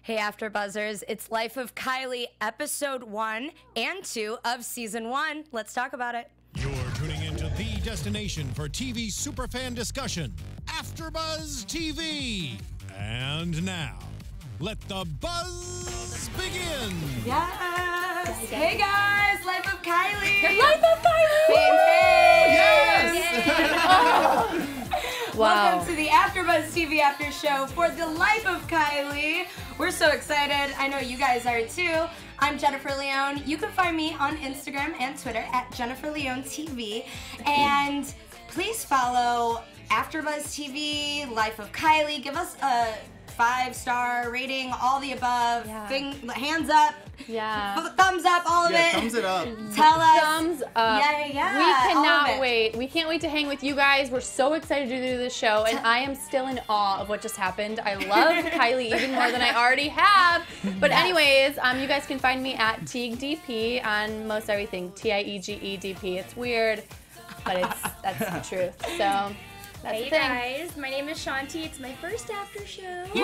Hey AfterBuzzers, it's Life of Kylie, episode 1 and 2 of season 1. Let's talk about it. You're tuning into the destination for TV superfan discussion, AfterBuzz TV. And now, let the buzz begin. Yes. Hey guys, Life of Kylie. Life of Kylie. Yes. Wow. Welcome to the AfterBuzz TV After Show for the Life of Kylie. We're so excited. I know you guys are too. I'm Jennifer Leone. You can find me on Instagram and Twitter at Jennifer Leone TV. And please follow AfterBuzz TV, Life of Kylie. Give us a 5-star rating, all the above. Yeah. Hands up. Yeah. Thumbs up, all of it. Thumbs it up. Tell us. Thumbs up. Yeah. We all of cannot it. wait. We can't wait to hang with you guys. We're so excited to do this show, and I am still in awe of what just happened. I love Kylie even more than I already have. But anyways, you guys can find me at Tiege DP on most everything. TIEGEDP. It's weird, but that's the truth. So. That's Hey the thing. guys, my name is Shanti. It's my first after show. Yay!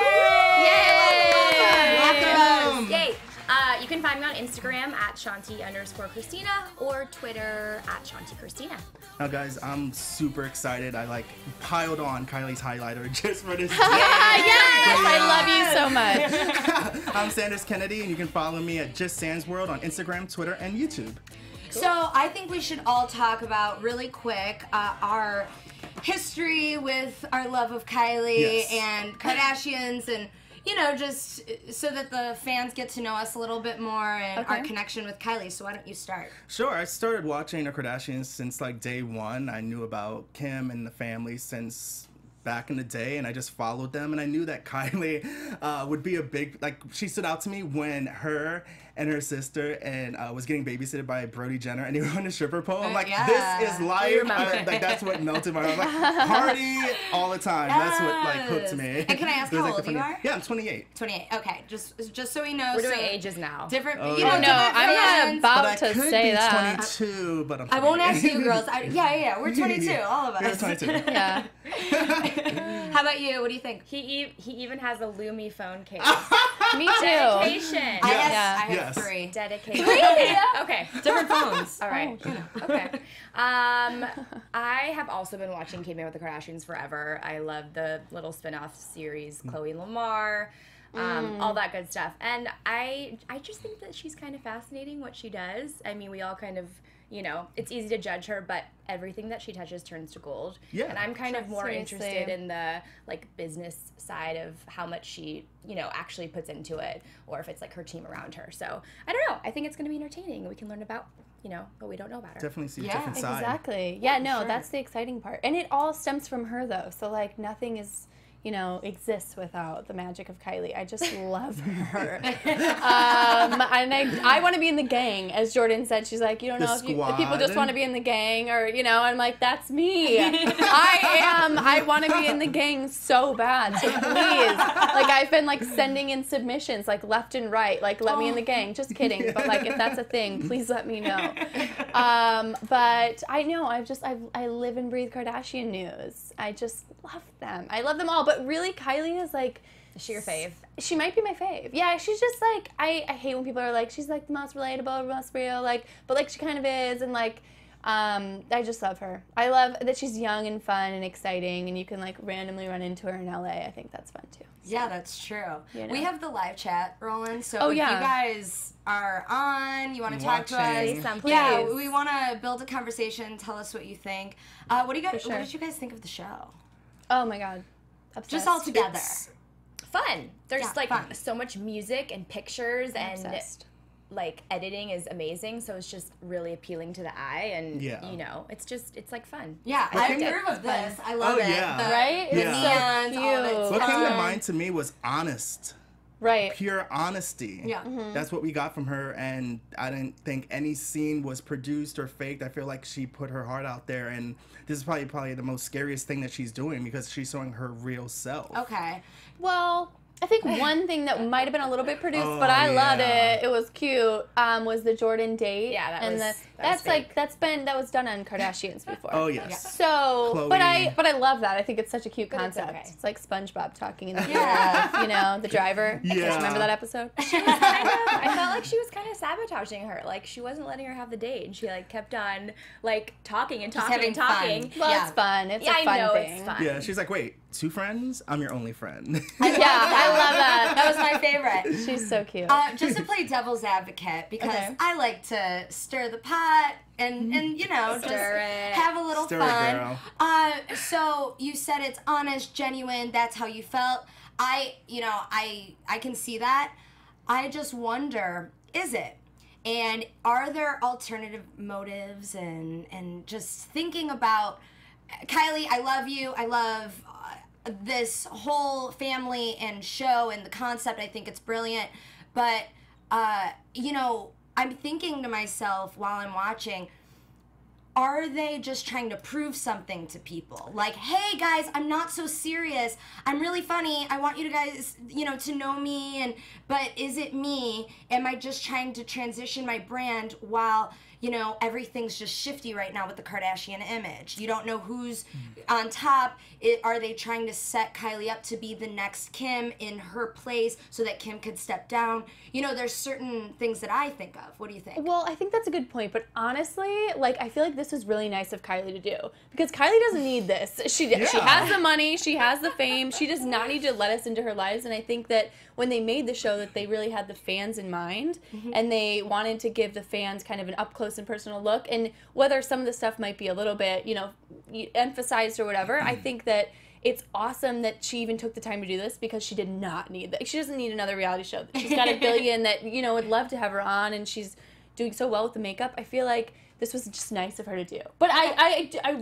Welcome. Yay! You can find me on Instagram at Shanti_Christina or Twitter at ShantiChristina. Now, guys, I'm super excited. I piled on Kylie's highlighter just for this. Yes, I love you so much. I'm Sanders Kennedy, and you can follow me at Just Sans World on Instagram, Twitter, and YouTube. So I think we should all talk about really quick our history with our love of Kylie and Kardashians, and just so that the fans get to know us a little bit more and our connection with Kylie. So why don't you start? Sure, I started watching the Kardashians since day one. I knew about Kim and the family since back in the day, and I just followed them, and I knew that Kylie would be a big, she stood out to me when her and her sister and was getting babysitted by Brody Jenner, and they were on the stripper pole. I'm like, this is life. That's what melted my heart. Party all the time. That's what hooked me. And can I ask how old you are? Yeah, I'm 28. 28. Okay, just so we know. We're doing ages now. Different. Oh, you know, yeah. No, different I'm fans. not But about I to could say be that. 22, but I'm 28. I won't ask you girls. Yeah. We're 22, all of us. We're 22. Yeah. How about you? What do you think? He even has a Lumi phone case. Me too. Dedication. I Yeah. have Yes. 3. Dedication. Okay. Different phones. All right. Oh, Okay. I have also been watching Keeping Up with the Kardashians forever. I love the little spin-off series, Chloe Lamar, all that good stuff. And I just think that she's kind of fascinating what she does. I mean, we all kind of, it's easy to judge her, but everything that she touches turns to gold. Yeah. And I'm kind of more Seriously. interested in the business side of how much she, actually puts into it, or if it's her team around her. So I don't know. I think it's going to be entertaining. We can learn about, what we don't know about her. Definitely see a Yeah, different side. Exactly. Yeah, no, sure. that's the exciting part. And it all stems from her, though. So, nothing is, exists without the magic of Kylie. I just love her. And I want to be in the gang, as Jordan said. She's like, you don't The know if people squad. just want to be in the gang, or, I'm like, that's me. I want to be in the gang so bad. So please. I've been, sending in submissions, left and right. Let me in the gang. Just kidding. But, if that's a thing, please let me know. But I know, I live and breathe Kardashian news. I just love them. I love them all. But really, Kylie is Is she your fave? she might be my fave. Yeah, she's just I hate when people are she's the most relatable, most real, but she kind of is, and I just love her. I love that she's young and fun and exciting, and you can randomly run into her in LA. I think that's fun too. Yeah, that's true. You know. We have the live chat rolling, so Oh, if yeah. you guys are on, you want to talk to Watching. us, Say something. yeah, Please. we want to build a conversation. Tell us what you think. What do you guys? For sure. What did you guys think of the show? Oh my God, obsessed. Just all together. Fun. There's Yeah, fun. so much music and pictures, I'm and obsessed. editing is amazing, so it's just really appealing to the eye, and Yeah. it's fun. Yeah, I liked it. approve of this. I love Oh, it. yeah. The, Right? The It's so neons, all of it's cute. What came to fun. mind to me was honest. Right. Pure honesty. Yeah. That's what we got from her, and I didn't think any scene was produced or faked. I feel like she put her heart out there, and this is probably the most scariest thing that she's doing, because she's showing her real self. Okay. Well, I think one thing that might have been a little bit produced, but I Oh, loved yeah. it. It was cute. Was the Jordan date? Yeah, that was- that's fake. that was done on Kardashians before. Oh yes. So, Chloe. but I love that. I think it's such a cute But it's concept. okay. It's like SpongeBob talking in the ear of, you know, the driver. You guys Yeah. remember that episode? I felt like she was kind of sabotaging her. Like, she wasn't letting her have the date, and she, like, kept on, like, talking and talking having and talking. fun. Well, Yeah. it's fun. It's Yeah, a fun I know, thing. it's fun. Yeah, she's like, wait, 2 friends? I'm your only friend. Yeah, I love that. That was my favorite. She's so cute. Just to play devil's advocate, because Okay. I like to stir the pot and you know, just Stir it. have a little Stir it, fun. girl. So you said it's honest, genuine. That's how you felt. I can see that. I just wonder, is it? And are there alternative motives? And just thinking about Kylie, I love you. I love this whole family and show and the concept. I think it's brilliant. But, you know, I'm thinking to myself while I'm watching, are they just trying to prove something to people? Like, hey guys, I'm not so serious. I'm really funny. I want you guys, you know, to know me. But is it me? Am I just trying to transition my brand while, you know, everything's just shifty right now with the Kardashian image? You don't know who's on top. Are they trying to set Kylie up to be the next Kim in her place so that Kim could step down? You know, there's certain things that I think of. What do you think? Well, I think that's a good point, but honestly, like, I feel like this was really nice of Kylie to do, because Kylie doesn't need this. She has the money, she has the fame, she does not need to let us into her lives, and I think that when they made the show that they really had the fans in mind, and they wanted to give the fans kind of an up-close and personal look, and whether some of the stuff might be a little bit, you know, emphasized or whatever, I think that it's awesome that she even took the time to do this, because she did not need that. She doesn't need another reality show. She's got a billion that, you know, would love to have her on, and she's doing so well with the makeup. I feel like this was just nice of her to do. But I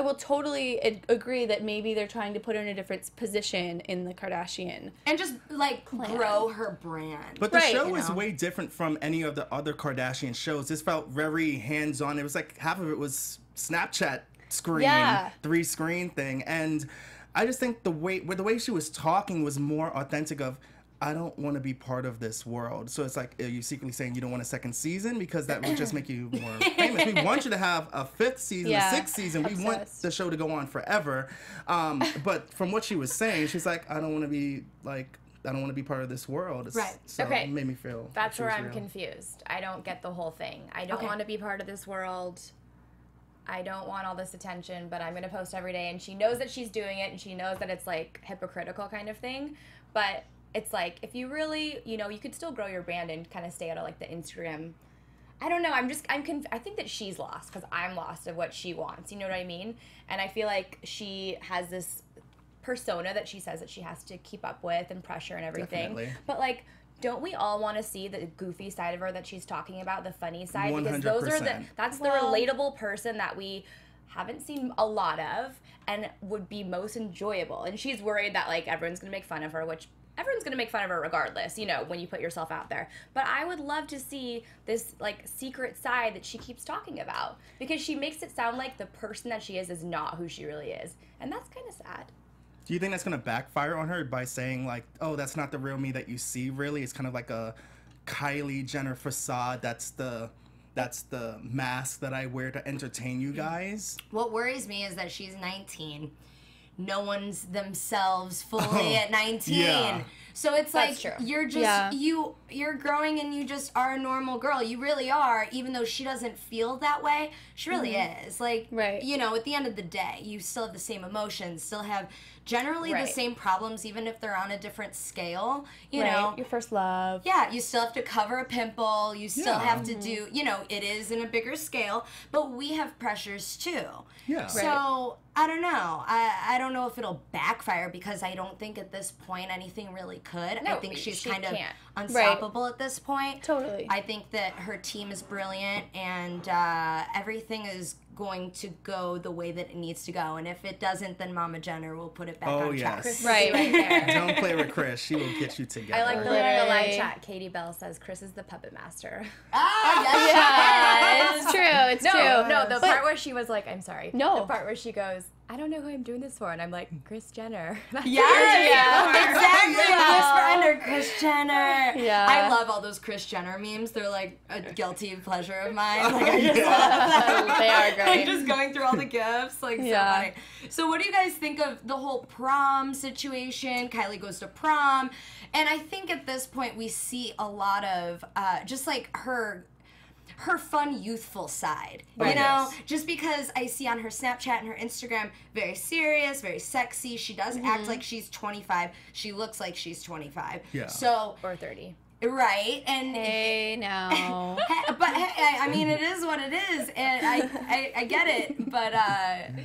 will totally agree that maybe they're trying to put her in a different position in the Kardashian. And just, like, grow her brand. But the Right, show you was know. way different from any of the other Kardashian shows. This felt very hands-on. It was like half of it was Snapchat screen, Yeah. 3-screen thing. And I just think the way she was talking was more authentic of, I don't want to be part of this world. So it's like, are you secretly saying you don't want a second season? Because that would just make you more famous. We want you to have a 5th season, Yeah. a 6th season. We want Obsessed. the show to go on forever. But from what she was saying, she's like, I don't want to be part of this world. Right. So Okay. it made me feel That's she where was I'm real. confused. I don't get the whole thing. I don't Okay. want to be part of this world. I don't want all this attention, but I'm going to post every day. And she knows that she's doing it, and she knows that it's, like, hypocritical kind of thing. But it's like, if you really, you know, you could still grow your brand and kind of stay out of, like, the Instagram. I don't know. I think that she's lost, because I'm lost of what she wants. You know what I mean? And I feel like she has this persona that she says that she has to keep up with, and pressure and everything. Definitely. But, like, don't we all want to see the goofy side of her that she's talking about, the funny side? Because those are 100%. that's the relatable person that we haven't seen a lot of and would be most enjoyable. And she's worried that, like, everyone's going to make fun of her, which everyone's going to make fun of her regardless, you know, when you put yourself out there. But I would love to see this, like, secret side that she keeps talking about, because she makes it sound like the person that she is not who she really is. And that's kind of sad. Do you think that's going to backfire on her by saying, like, oh, that's not the real me that you see, really? It's kind of like a Kylie Jenner facade. That's the mask that I wear to entertain you guys. What worries me is that she's 19. No one's themselves fully at 19. Yeah. So it's That's like true. you're just you're growing, and you just are a normal girl. You really are, even though she doesn't feel that way. She really is. Like, Right. you know, at the end of the day, you still have the same emotions, still have generally the Right. same problems, even if they're on a different scale. You Right. know, Your first love. yeah, you still have to cover a pimple. You still Yeah. have to do, you know, it is in a bigger scale, but we have pressures too. Yeah. So, I don't know. I don't know if it'll backfire, because I don't think at this point anything really could. I No, think she's she kind of can't. unstoppable at this point. Totally. I think that her team is brilliant, and everything is going to go the way that it needs to go. And if it doesn't, then Mama Jenner will put it back Oh, on track. yes. Chris Right. is right there. Don't play with Chris. She will get you together. I like the Literally. live chat. Katie Bell says Chris is the puppet master. Ah, yes, Yeah, it's true. It's true. No, the part where she was like, I'm sorry. No. The part where she goes, I don't know who I'm doing this for. And I'm like, Kris Jenner. Yeah, exactly. Whisper under Kris Jenner. Yeah. I love all those Kris Jenner memes. They're like a guilty pleasure of mine. Like, I just love them. They are great. Like, just going through all the gifs. Like, so funny. So what do you guys think of the whole prom situation? Kylie goes to prom. And I think at this point we see a lot of just like her fun, youthful side, you know? Just because I see on her Snapchat and her Instagram, very serious, very sexy. She does act like she's 25. She looks like she's 25. Yeah. So, Or 30. right, and Hey, now. but hey, I mean, it is what it is, and I get it. But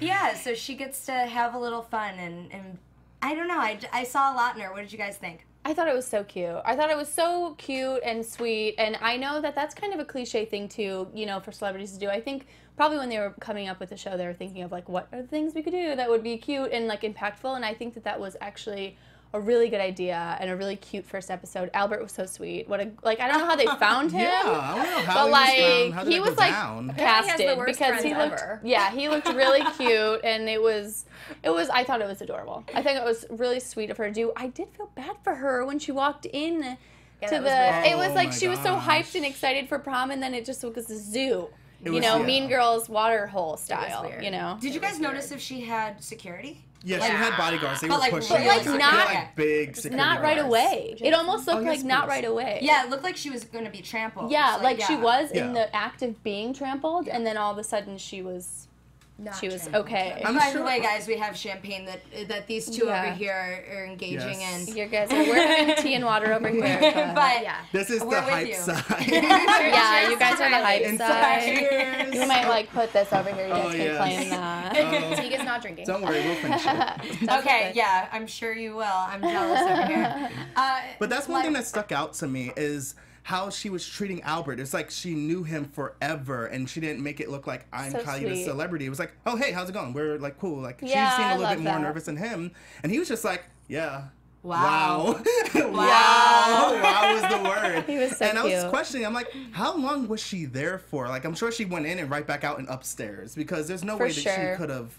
yeah, so she gets to have a little fun, and I don't know. I saw a lot in her. What did you guys think? I thought it was so cute. I thought it was so cute and sweet, and I know that that's kind of a cliche thing too, you know, for celebrities to do. I think probably when they were coming up with the show, they were thinking of like, what are the things we could do that would be cute and like impactful, and I think that that was actually a really good idea and a really cute first episode. Albert was so sweet. What a I don't know how they found him. Yeah, I don't know how but he like was found. How did he it was go like down? casted worst because he friends looked ever. he looked really cute, and it was I thought it was adorable. I think it was really sweet of her to do. I did feel bad for her when she walked in to that the was weird. it was Oh like my she was so gosh. hyped and excited for prom, and then it just was a zoo. It You was- know, yeah. Mean Girls water hole style, weird. you know. Did you guys notice if she had security? Yeah, she had bodyguards. They But were like pushing. real like They had, not- like big security Not right guards. away. It almost looked Oh, yes, like not please. right away. Yeah, it looked like she was going to be trampled. Yeah, So, like she was Yeah. in the act of being trampled, and then all of a sudden she was okay. I'm By sure- the way, guys, we have champagne that these two Yeah. over here are engaging Yes. in. You guys are we're having tea and water over here. But Yeah. This is We're the with hype you. side. Yeah, you guys are the hype Inside. side. Cheers. You might like put this over here. You guys Oh, can yes. play in that. Tega's not drinking. Don't worry, we'll finish it. Okay, yeah, I'm sure you will. I'm jealous over here. But that's one thing that stuck out to me is how she was treating Albert. It's like she knew him forever, and she didn't make it look like I'm So Kylie the sweet. celebrity. It was like, oh hey, how's it going? We're like cool. Like Yeah, she seemed I a little bit love more that. nervous than him, and he was just like, yeah. Wow. Wow was the word. He was so and I was cute. questioning, I'm like, how long was she there for? Like, I'm sure she went in and right back out and upstairs, because there's no For way that sure. she could have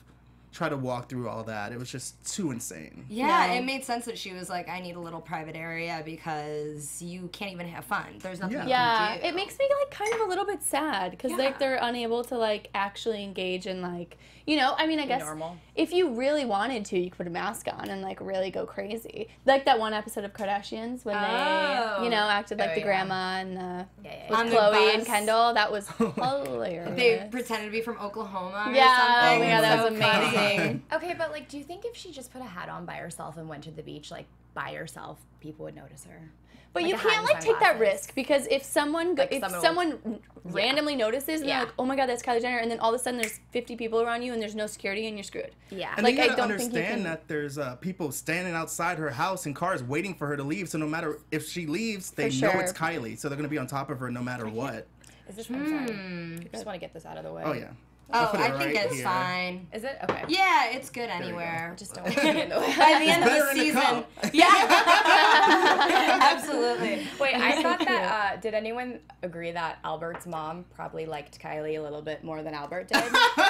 tried to walk through all that. It was just too insane. Yeah, No. it made sense that she was like, I need a little private area because you can't even have fun. There's nothing you Yeah, can do. it makes me like kind of a little bit sad because Yeah. like they're unable to like actually engage in like, you know, I mean, I guess normal. if you really wanted to, you could put a mask on and like really go crazy. Like that one episode of Kardashians when Oh. they, you know, acted like Oh, the yeah. grandma and with On the Chloe and bus. Kendall. That was hilarious. They pretended to be from Oklahoma or Yeah, something. oh my god, that So was funny. amazing. Okay, but like, do you think if she just put a hat on by herself and went to the beach, like by herself, people would notice her? But Like you a hat can't and like take that sunglasses. risk because if someone Like if someone someone randomly notices and Yeah. they're like, oh my god, that's Kylie Jenner, and then all of a sudden there's 50 people around you and there's no security and you're screwed. Yeah. And Like, then you I gotta don't think you understand can- that there's people standing outside her house in cars waiting for her to leave. So no matter if she leaves, they For know sure. it's Kylie. So they're gonna be on top of her no matter what. Is this? I'm sorry. Just want to get this out of the way. Oh yeah. Oh, I'll put it I think right it's here. fine. Is it okay? Yeah, it's good you go. anywhere. Just don't want to be in the way. By the end of better the in the season. cup. Yeah. Absolutely. Wait, I thought that. Did anyone agree that Albert's mom probably liked Kylie a little bit more than Albert did?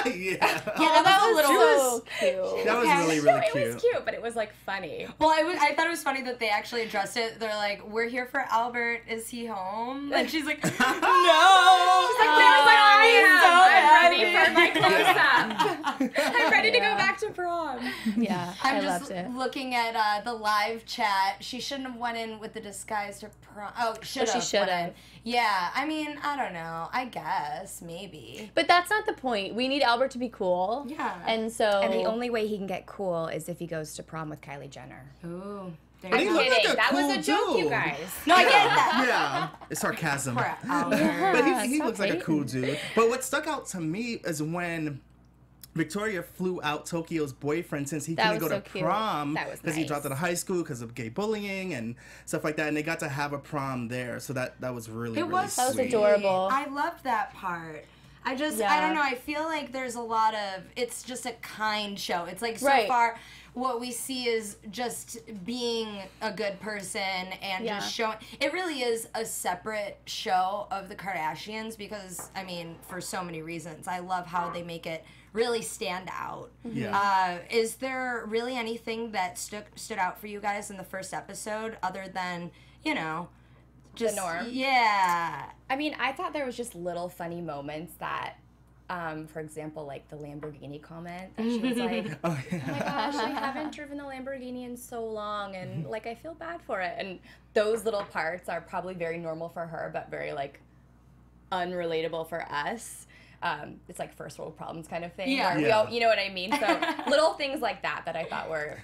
Yeah. Yeah, that was a little. So cute. That was Okay. really, No, really it cute. was cute, but it was like funny. Well, I thought it was funny that they actually addressed it. They're like, "We're here for Albert. Is he home?" And she's like, "No." She's like, "There's like, I'm ready happy." for my close-up. I'm ready to go back to prom. Yeah, I'm I just loved it. looking at the live chat. She shouldn't have went in with the disguise to prom. Oh, should have. she should have. Yeah, I mean, I don't know. I guess maybe. But that's not the point. We need Albert to be cool. Yeah. And so And the only way he can get cool is if he goes to prom with Kylie Jenner. Ooh. There And you he go. looked like a that was cool a joke, you dude. guys. No, I get that. Yeah. It's sarcasm. Poor Albert. But he Stop looks like a hating. cool dude. But what stuck out to me is when Victoria flew out Tokyo's boyfriend since he That couldn't go was to so cute. prom That was because he nice. dropped out of high school because of gay bullying and stuff like that, and they got to have a prom there. So that was really It really was That was sweet. adorable. I loved that part. I just, I Yeah. don't know, I feel like there's a lot of, it's just a kind show. It's like so Right. far, what we see is just being a good person and Yeah. just showing, it really is a separate show of the Kardashians because, I mean, for so many reasons. I love how they make it really stand out. Yeah. Is there really anything that stood out for you guys in the first episode other than, you know, just the norm? Yeah. I mean, I thought there was just little funny moments that, for example, like the Lamborghini comment that she was like, oh my gosh, I haven't driven the Lamborghini in so long, and like I feel bad for it. And those little parts are probably very normal for her, but very like unrelatable for us. It's like first world problems kind of thing. Yeah. Where we all, you know what I mean? So little things like that I thought were,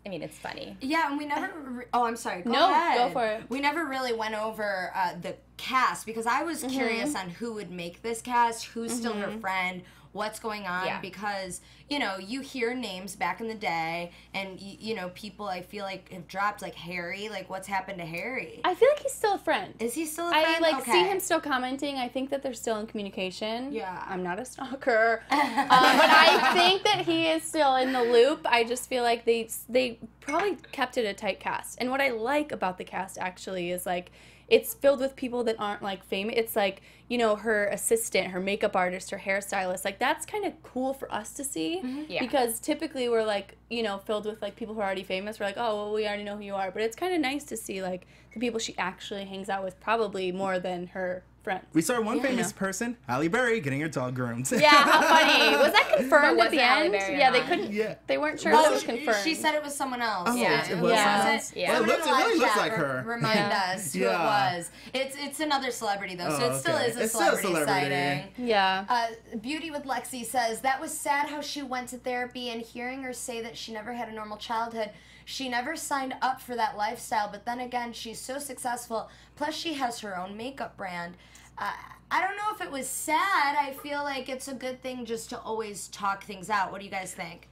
it's funny. Yeah, and we never, oh, I'm sorry, go No, ahead. go for it. We never really went over the cast, because I was curious on who would make this cast, who's still her friend, what's going on, because, you know, you hear names back in the day, and, you know, people I feel like have dropped, like Harry, like what's happened to Harry? I feel like he's still a friend. Is he still a friend? I see him still commenting. I think that they're still in communication. Yeah. I'm not a stalker. But I think that he is still in the loop. I just feel like they probably kept it a tight cast. And what I like about the cast actually is like, it's filled with people that aren't like famous. It's like, you know, her assistant, her makeup artist, her hairstylist. Like that's kind of cool for us to see. Yeah. Because typically we're like, you know, filled with like people who are already famous. We're like, oh, well, we already know who you are. But it's kind of nice to see like the people she actually hangs out with, probably more than her friends. We saw one famous person, Halle Berry, getting her dog groomed. Yeah, how funny. Was that confirmed But at was the it Halle end? Berry or Yeah, they not? couldn't. Yeah. They weren't sure if it Oh, was confirmed. she said it was someone else. Oh, Yeah. it was Yeah. someone else? Yeah. Well, Someone it in the really live looks chat like her. Remind Yeah. us who Yeah. it was. It's another celebrity though, so Oh, it still okay. is a It's still a celebrity celebrity. sighting. Yeah. Beauty with Lexi says, that was sad how she went to therapy, and hearing her say that she never had a normal childhood. She never signed up for that lifestyle, but then again, she's so successful. Plus, she has her own makeup brand. I don't know if it was sad. I feel like it's a good thing just to always talk things out. What do you guys think?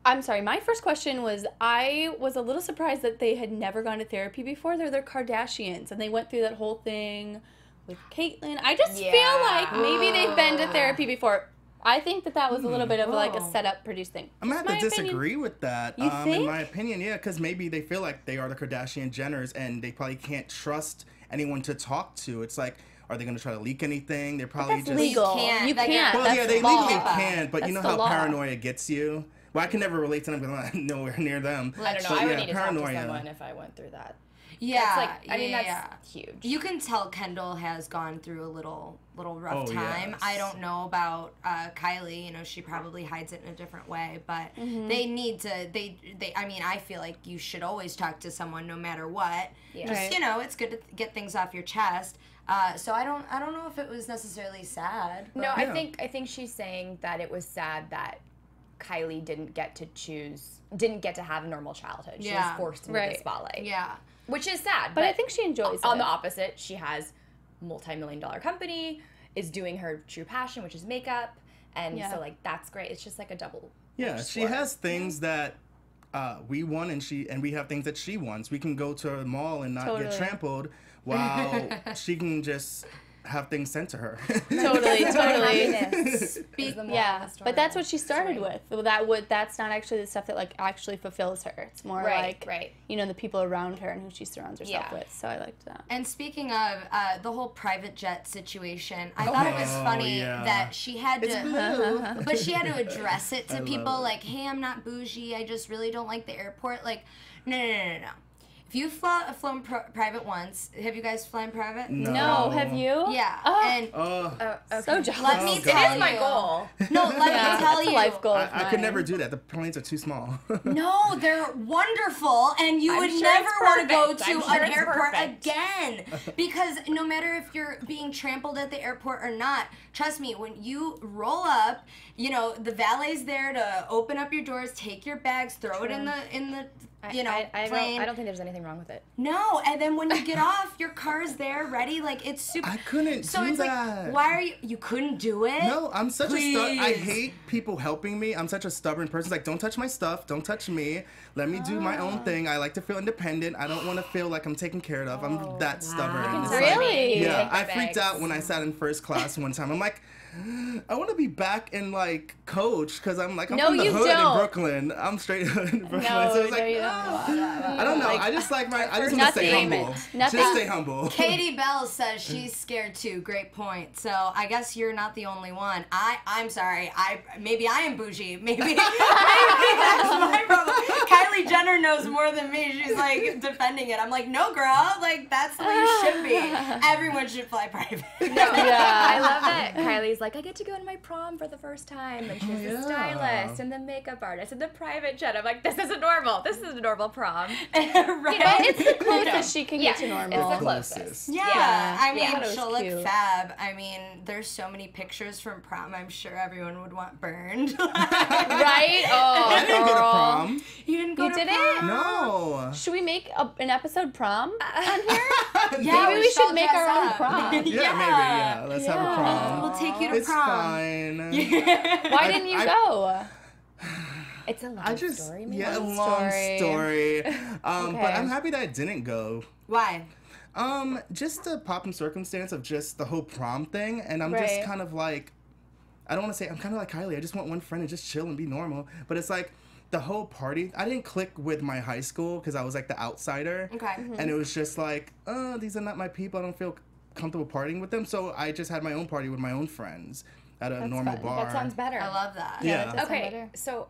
I'm sorry. My first question was, I was a little surprised that they had never gone to therapy before. They're Kardashians, and they went through that whole thing with Caitlyn. I just feel like maybe they've been to therapy before. I think that was a little bit of like a setup produced thing. I'm going to have to disagree with that. You think? In my opinion, yeah, because maybe they feel like they are the Kardashian Jenners, and they probably can't trust anyone to talk to. It's like, are they going to try to leak anything? They're probably That's just... legal. can't. You Like, can't. Well, That's yeah, they the law. legally can, but you That's know the how law. paranoia gets you? Well, I can never relate to them because I'm nowhere near them. I don't know. But I would yeah, need to paranoia. talk to someone if I went through that. Yeah, That's like, I mean, that's huge. You can tell Kendall has gone through a little rough Oh, time. yes. I don't know about Kylie. You know, she probably hides it in a different way. But they need to. They. I mean, I feel like you should always talk to someone no matter what. Yeah. Just Right. you know, it's good to get things off your chest. So I don't know if it was necessarily sad. But No, Yeah. I think she's saying that it was sad that Kylie didn't get to have a normal childhood. She Yeah. was forced into Right. the spotlight. Yeah. Which is sad. But I think she enjoys on it. the opposite, she has multi-million-dollar company, is doing her true passion, which is makeup, and Yeah. so like that's great. It's just like a double. Yeah, she has things that we want, and we have things that she wants. We can go to a mall and not Totally. get trampled, while she can just have things sent to her. Totally. Happiness is the moral of Yeah, the story. but that's what she started with. That's not actually the stuff that like actually fulfills her. It's more Right, like right. you know, the people around her and who she surrounds herself Yeah. with. So I liked that. And speaking of the whole private jet situation, I thought it was Oh, funny yeah. that she had It's to, blue. but she had to address it to I love people it. like, "Hey, I'm not bougie. I just really don't like the airport." Like, no. If you've flown private once, have you guys flown private? No, have you? Yeah, Oh, and Okay. so jealous. let me Oh, tell God. It is my you- goal. No, let Yeah, me tell that's you. a life goal. of I could mine. never do that. The planes are too small. No, they're wonderful, and you I'm would sure never it's want to go perfect. to I'm sure an it's airport perfect. again. Because no matter if you're being trampled at the airport or not, trust me, when you roll up, you know, the valet's there to open up your doors, take your bags, throw it in the you know, plane. I don't think there's anything wrong with it. No, and then when you get off, your car's there, ready. Like, it's super. I couldn't So do it's that. like, why are you couldn't do it? No, I'm such I Please. hate people helping me. I'm such a stubborn person. It's like, don't touch my stuff. Don't touch me. Let me do my own thing. I like to feel independent. I don't want to feel like I'm taken care of. I'm that stubborn. You can It's tell like- Really? Yeah, Take my I freaked bags. out when I sat in first class one time. I'm like, I want to be back in like Coach because I'm like I'm No, from the you hood don't. in Brooklyn. I'm straight hood in Brooklyn. No, so it's no, like you don't. I don't know. I just like I just want to stay Nothing. humble. Nothing. Just stay humble. Katie Bell says she's scared too. Great point. So I guess you're not the only one. I'm sorry. Maybe I am bougie. Maybe that's my problem. Kylie Jenner knows more than me. She's like defending it. I'm like, no, girl. Like that's the way you should be. Everyone should fly private. Yeah. I love that Kylie's like, I get to go to my prom for the first time, and she's the stylist and the makeup artist and the private jet. I'm like, this isn't normal. This is a normal prom. Right? But it's the closest she can get to normal. It's the closest. Yeah, I mean, That was she'll look cute. fab. I mean, there's so many pictures from prom. I'm sure everyone would want burned. Right? Oh, I didn't go to girl. prom. You didn't go You to didn't? prom? No. Should we make an episode prom on here? Yeah, Maybe we should all make dress our own up. prom. Yeah, maybe. Yeah, let's have a Yeah. prom. We'll take you to It's prom. fine. Why didn't you go? It's a long I just story, maybe. yeah, a Long long story. story. But Okay. I'm happy that I didn't go. Why? Just the pop and circumstance of just the whole prom thing, and I'm Right. just kind of like, I don't want to say I'm kind of like Kylie. I just want one friend and just chill and be normal. But it's like the whole party. I didn't click with my high school because I was like the outsider, Okay. and it was just like, oh, these are not my people. I don't feel comfortable partying with them. So I just had my own party with my own friends at a normal fun. bar. That sounds better. I love that. Yeah. That does sound Okay, better. so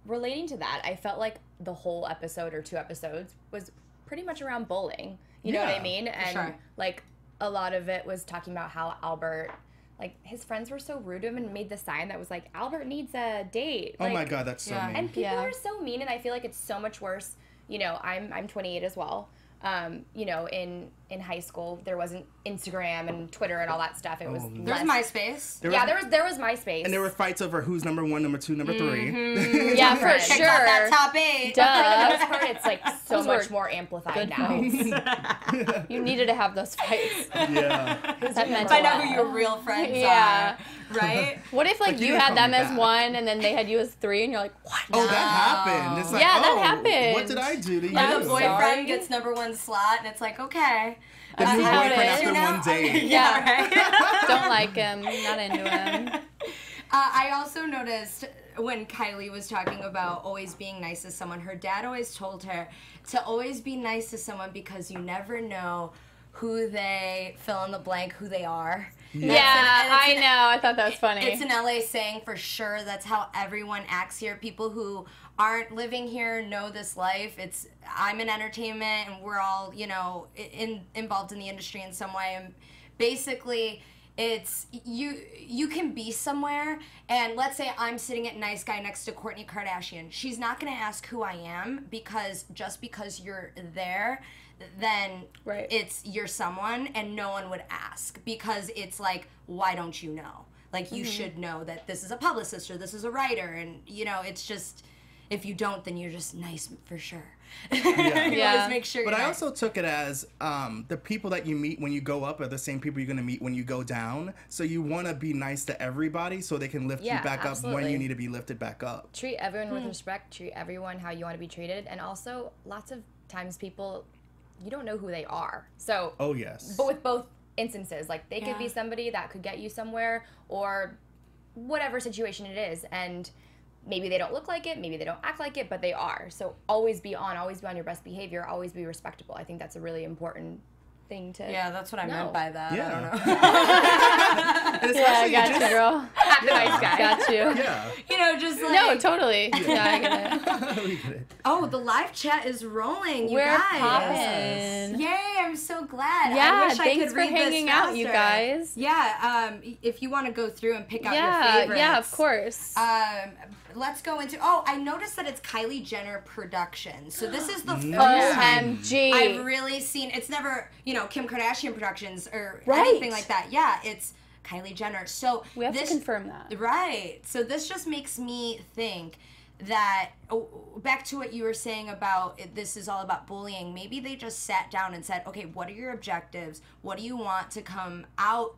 relating to that, I felt like the whole episode or 2 episodes was pretty much around bullying. You know what I Yeah, mean? And sure. like a lot of it was talking about how Albert, like his friends were so rude to him and made the sign that was like, Albert needs a date. Oh Like, my god, that's so Yeah. mean. And people Yeah. are so mean, and I feel like it's so much worse. You know, I'm 28 as well. You know, in high school there wasn't Instagram and Twitter and all that stuff. It was There's less. MySpace. There was MySpace. And there were fights over who's number 1, number 2, number 3. Yeah, for Right. sure. Check out that top 8. For the Duh. most part, it's like so Those much were more amplified good now. fights. You needed to have those fights. Yeah. That meant Find a out lot. who your real friends Yeah. are. Right? What if like Like, you you didn't had call them me as back. 1 and then they had you as 3 and you're like, what? Oh, that happened. It's like, Yeah, that oh, happened. what did I do to you? Like, The I'm boyfriend sorry. gets number 1 slot, and it's like, okay. The That's new how it boyfriend is, after you know? one date. Yeah, right? Don't like him. Not into him. I also noticed when Kylie was talking about always being nice to someone, her dad always told her to always be nice to someone because you never know who they fill in the blank, who they are. Yeah, I know. I thought that was funny. It's an LA saying for sure. That's how everyone acts here. People who aren't living here know this life. I'm in entertainment, and we're all, you know, involved in the industry in some way. And basically, it's you can be somewhere, and let's say I'm sitting at Nice Guy next to Kourtney Kardashian. She's not going to ask who I am because just because you're there, then Right. it's you're someone, and no one would ask because it's like, why don't you know? Like you should know that this is a publicist or this is a writer, and you know it's just if you don't, then you're just nice for sure. You Yeah. always make sure. But you're I nice. also took it as the people that you meet when you go up are the same people you're going to meet when you go down. So you want to be nice to everybody so they can lift you Yeah, back up when absolutely. you need to be lifted back up. Treat everyone with respect. Treat everyone how you want to be treated. And also, lots of times people, you don't know who they are. So, Oh, yes. but with both instances, like they could be Yeah. somebody that could get you somewhere or whatever situation it is. And maybe they don't look like it, maybe they don't act like it, but they are. So always be on your best behavior, always be respectable. I think that's a really important thing to Yeah, that's what I No. meant by that. Yeah. I don't know. And Yeah, I especially got just- you, girl. act nice guy. Got you. Yeah. You know, just like No, totally. Yeah, I get it. We get it. oh, the live chat is rolling. You We're guys. poppin'. Yay, I'm so glad. Yeah, I wish I thanks could for read this hanging out, you faster. guys. Yeah, if you want to go through and pick out your Yeah, favorites. yeah, of course. Let's go into. Oh, I noticed that it's Kylie Jenner Productions. So this is the first time OMG. I've really seen. It's never, you know, Kim Kardashian Productions or Right. anything like that. Yeah, it's Kylie Jenner. So We have this, to confirm that. Right. So this just makes me think that back to what you were saying about this is all about bullying. Maybe they just sat down and said, okay, what are your objectives? What do you want to come out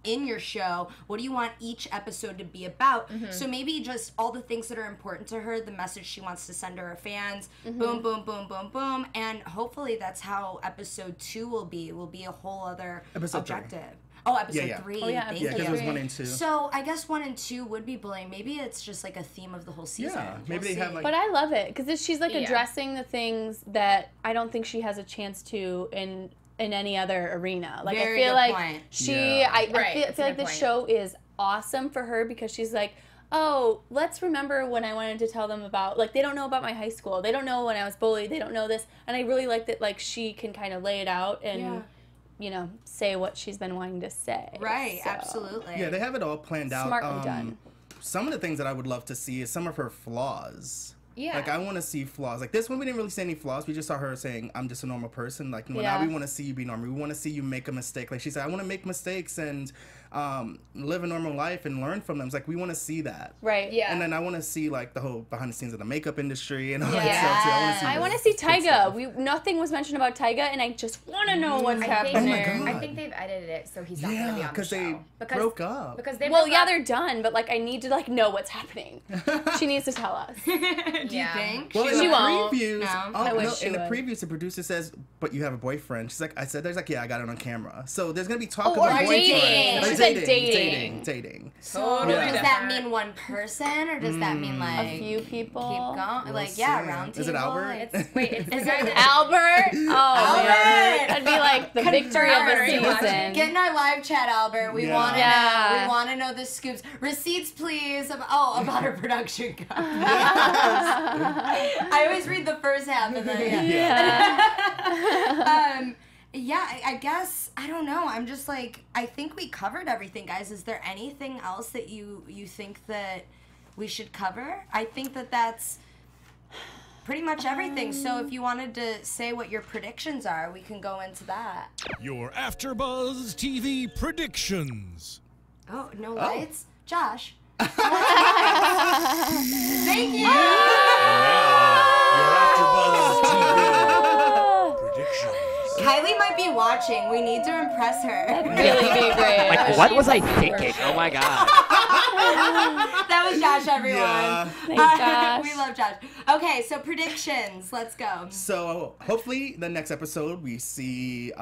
in your show? What do you want each episode to be about? So maybe just all the things that are important to her, the message she wants to send to her fans, boom, boom, boom, boom, boom. And hopefully that's how episode 2 will be a whole other Episode 3. objective. Oh, episode Yeah. 3. Oh, yeah, Thank Yeah, because it was you. 1 and 2. So I guess 1 and 2 would be bullying. Maybe it's just like a theme of the whole season. Yeah, maybe We'll they have see. like. But I love it because she's like Yeah. addressing the things that I don't think she has a chance to in any other arena. Like Very I feel good like point. she, Yeah. I Right, feel that's a like good the point. show is awesome for her because she's like, oh, let's remember when I wanted to tell them about, like, they don't know about my high school. They don't know when I was bullied. They don't know this. And I really like that, like, she can kind of lay it out and, Yeah. you know, say what she's been wanting to say. Right, So, absolutely. Yeah, they have it all planned out. Smartly done. Some of the things that I would love to see is some of her flaws. Yeah. Like, I want to see flaws. Like, this one, we didn't really see any flaws. We just saw her saying, I'm just a normal person. Like, now Yeah. we want to see you be normal. We want to see you make a mistake. Like, she said, I want to make mistakes and live a normal life and learn from them. It's like, we want to see that. Right. Yeah. And then I want to see, like, the whole behind the scenes of the makeup industry and all that Yeah. stuff, too. I want to this see good stuff. Tyga. Nothing was mentioned about Tyga, and I just want to know what's happening. Oh my God. I think they've edited it so he's not going to be Yeah, on the because show. they broke up. Because they Well, broke yeah, up. they're done, but like I need to like know what's happening. She needs to tell us. Do you Yeah. think? Well, in She the won't. previews, No. I wish no, she in the would. previews, the producer says, "But you have a boyfriend." She's like, "I said, there's like, yeah, I got it on camera." So there's gonna be talk Oh, or about dating. boyfriend. She Or said dating. So Yeah. does that mean one person, or does that mean like A few people. keep going? We'll Like yeah, see. round table. Is it Albert? It's the Is guy it that Albert. Oh man, Albert! that'd be like the victory of the Confirmed. season. Get in our live chat, Albert. We Yeah. want to Yeah. know. We want to know the scoops. Receipts, please. About our production company. I always read the first half and then Yeah. I guess I don't know. I'm just like I think we covered everything, guys. Is there anything else that you think that we should cover? I think that's pretty much everything. So if you wanted to say what your predictions are, we can go into that. Your AfterBuzz TV predictions. Oh, no lights? Josh. Thank you. Your AfterBuzz TV predictions. Kylie might be watching. We need to impress her. Really be great. Like, what was I thinking? Oh my god. That was Josh, everyone. Yeah. Thanks, Josh. We love Josh. Okay, so predictions. Let's go. So hopefully the next episode we see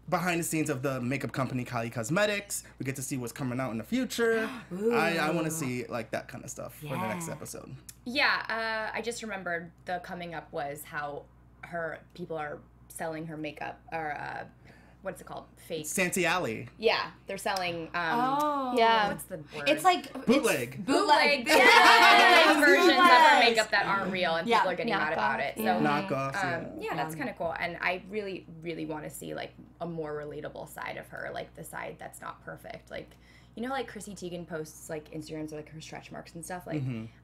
behind the scenes of the makeup company Kylie Cosmetics. We get to see what's coming out in the future. I want to see like that kind of stuff for the next episode. Yeah, I just remembered the coming up was how people are selling her makeup or what's it called? Fake. Santee Alley. Yeah, they're selling. Yeah. What's the word? It's like Bootleg. It's bootleg Yes. versions of her Yes. makeup that aren't real, and Yeah. people are getting mad about it. So, Knockoff. yeah, that's kind of cool. And I really, really want to see like a more relatable side of her, like the side that's not perfect, like. You know, like Chrissy Teigen posts like Instagrams with like her stretch marks and stuff. Like,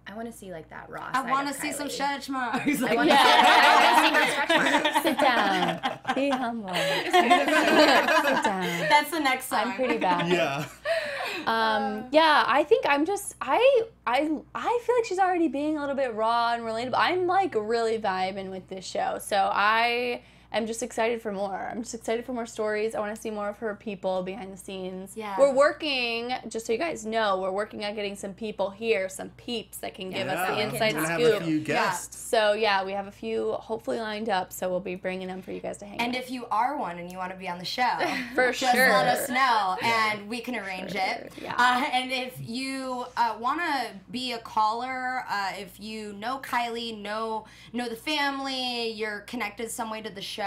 I want to see like that raw. I want to see some Kylie. stretch marks. I want to see her stretch marks. Sit down. Be humble. Sit down. That's the next song. I'm pretty bad. Yeah. Yeah, I think I'm just I feel like she's already being a little bit raw and relatable. I'm like really vibing with this show. So I am just excited for more. I'm just excited for more stories. I want to see more of her people behind the scenes. Yeah. We're working, just so you guys know, we're working on getting some people here, some peeps that can give us the Yeah. inside We're gonna scoop. have a few guests. So yeah, we have a few hopefully lined up, so we'll be bringing them for you guys to hang And out. if you are one and you want to be on the show, For just sure. let us know and we can arrange it. Yeah. And if you want to be a caller, if you know Kylie, know the family, you're connected some way to the show,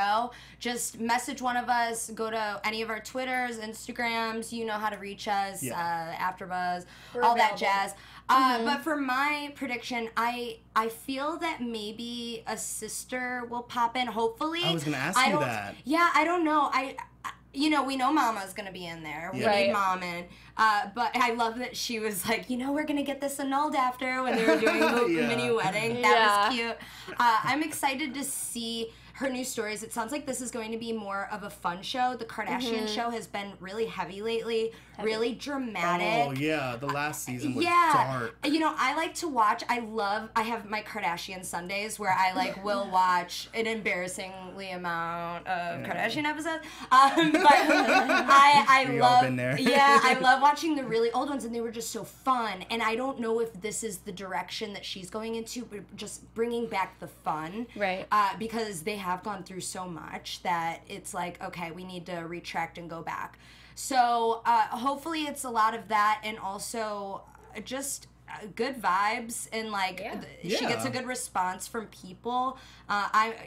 just message one of us. Go to any of our Twitters, Instagrams. You know how to reach us. AfterBuzz, all that available. jazz. But for my prediction, I feel that maybe a sister will pop in. Hopefully, I was gonna ask you that. Yeah, I don't know. We know Mama's gonna be in there. We Right. need Mom in. But I love that she was like, we're gonna get this annulled after when they were doing the Yeah. mini wedding. That was cute. I'm excited to see her new stories. It sounds like this is going to be more of a fun show. The Kardashian show has been really heavy lately, really dramatic. Oh yeah, the last season was Yeah. dark. I like to watch. I have my Kardashian Sundays where I will watch an embarrassingly amount of Kardashian episodes. But I We all love been there. Yeah, I love watching the really old ones, and they were just so fun. And I don't know if this is the direction that she's going into, but just bringing back the fun. Right. Because they have gone through so much that it's like, okay, we need to retract and go back. So hopefully it's a lot of that, and also just good vibes, and like she gets a good response from people.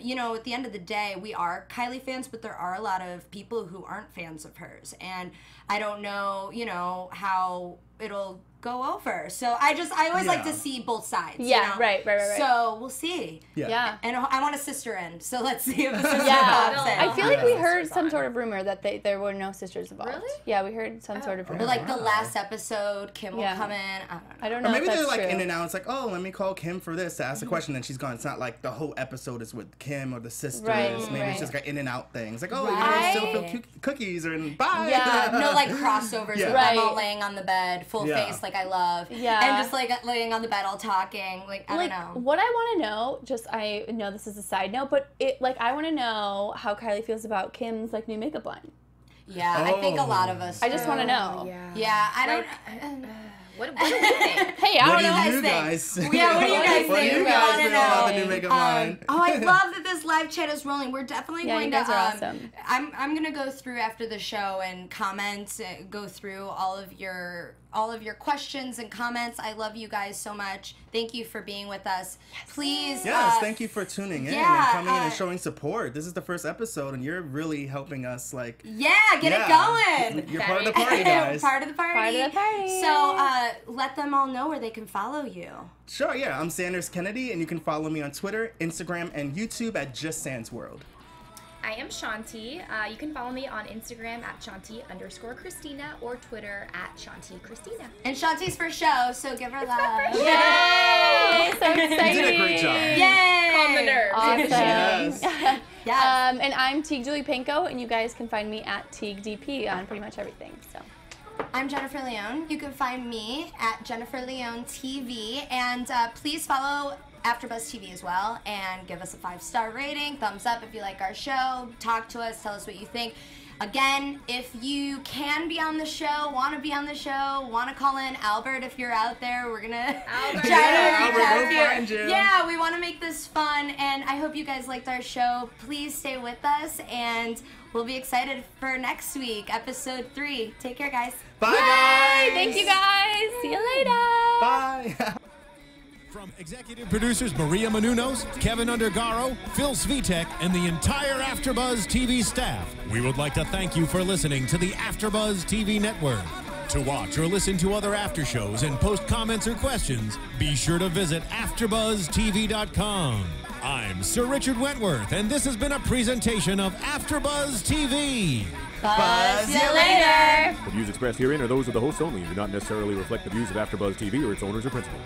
You know, at the end of the day, we are Kylie fans, but there are a lot of people who aren't fans of hers, and I don't know, you know, how it'll go over. So I always like to see both sides. Yeah, you know? right. So we'll see. Yeah. And I want a sister in, so let's see if a sister Yeah. pops in. I feel like we heard some sort of rumor that there were no sisters involved. Really? Yeah, we heard some sort of rumor. But like the last episode, Kim will come in. I don't know. Or maybe if that's they're like true. in and out. It's like, oh, let me call Kim for this to ask a question, and she's gone. It's not like the whole episode is with Kim or the sisters. Maybe it's just like in and out things. Like, oh, you know, still feel cookies and bye. Yeah, no like crossovers with them all laying on the bed, full face like I love. Yeah. And just like laying on the bed all talking. Like, I don't know. What I want to know, just I know this is a side note, but I want to know how Kylie feels about Kim's like new makeup line. Yeah, I think a lot of us I just want to know. Yeah, I don't... What do we think? Hey, I don't know. What do you guys think? Yeah, what do you guys What do think? you We guys wanna think know. about the new makeup line? Oh, I love that this live chat is rolling. We're definitely going you to. guys are awesome. I'm gonna go through after the show and comment, go through all of your questions and comments. I love you guys so much. Thank you for being with us. Please. Yes, thank you for tuning in and coming in and showing support. This is the first episode, and you're really helping us, like... Get it going. You're part of the party, guys. Part of the party. Part of the party. So let them all know where they can follow you. Sure, yeah. I'm Sanders Kennedy, and you can follow me on Twitter, Instagram, and YouTube at Just Sans World. I am Shanti. You can follow me on Instagram at Shanti_Christina or Twitter at ShantiChristina. And Shanti's first show, so give her love. Yay! So exciting. You did a great job. Yay! Calm the nerves. Awesome. Yes. And I'm Tiege Dooley-Panko, and you guys can find me at TiegeDP on pretty much everything. So. I'm Jennifer Leone. You can find me at Jennifer Leone TV, and please follow AfterBuzz TV as well, and give us a 5-star rating, thumbs up if you like our show, talk to us, tell us what you think. Again, if you can be on the show, want to be on the show, want to call in Albert if you're out there, we're gonna try to reach out to you. Find you. Yeah, we want to make this fun, and I hope you guys liked our show. Please stay with us, and we'll be excited for next week, episode 3. Take care, guys. Bye, guys. Thank you guys. See you later. Bye. From executive producers Maria Menounos, Kevin Undergaro, Phil Svitek, and the entire AfterBuzz TV staff, we would like to thank you for listening to the AfterBuzz TV network. To watch or listen to other after shows and post comments or questions, be sure to visit AfterBuzzTV.com. I'm Sir Richard Wentworth, and this has been a presentation of AfterBuzz TV. Buzz you later. The views expressed herein are those of the hosts only and do not necessarily reflect the views of AfterBuzz TV or its owners or principals.